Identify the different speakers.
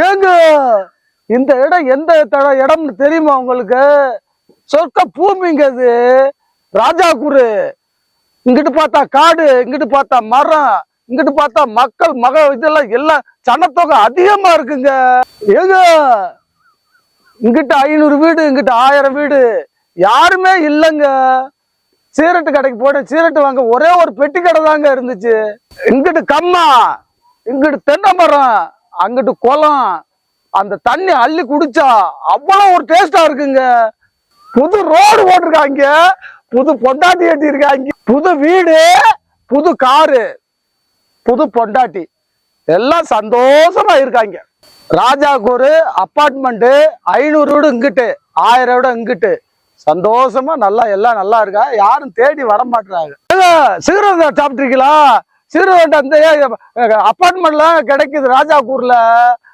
Speaker 1: ஏங்க இந்த இடம் எந்த இடம்னு தெரியுமா உங்களுக்கு? சொர்க்க பூமிங்க அது. ராஜாகுரு. இங்கிட்டு பார்த்தா காடு, இங்கிட்டு பார்த்தா மரம், இங்கிட்டு பார்த்தா மக்கள் இதெல்லாம் எல்லாம் சனத்தொகை அதிகமா இருக்குங்க. ஏங்க இங்கிட்ட 500 வீடு, இங்கிட்ட 1000 வீடு, யாருமே இல்லைங்க. சீரட்டு கடைக்கு போனேன், சீரட்டு வாங்க ஒரே ஒரு பெட்டி கடை தாங்க இருந்துச்சு. இங்கிட்டு கம்மா, இங்கிட்டு தென்னை மரம், அங்கிட்டு குளம். அந்த தண்ணி அள்ளி குடிச்சா அவ்வளவு ஒரு டேஸ்டா இருக்குங்க. புது ரோடு போட்டிருக்காங்க, புது பொண்டாட்டி கட்டி இருக்காங்க, புது வீடு, புது காரு, புது பொண்டாட்டி, எல்லாம் சந்தோஷமா இருக்காங்க. ராஜாவுக்கு ஒரு அப்பார்ட்மெண்ட், 500 வீடு இங்கிட்டு, 1000 வீடு இங்கிட்டு, சந்தோஷமா நல்லா எல்லாம் நல்லா இருக்கா. யாரும் தேடி வர மாட்டாங்க. சிகரெட் சாப்பிட்டுருக்கீங்களா? சிகரெட் அந்த அப்பார்ட்மெண்ட்ல கிடைக்குது ராஜாக்கூர்ல.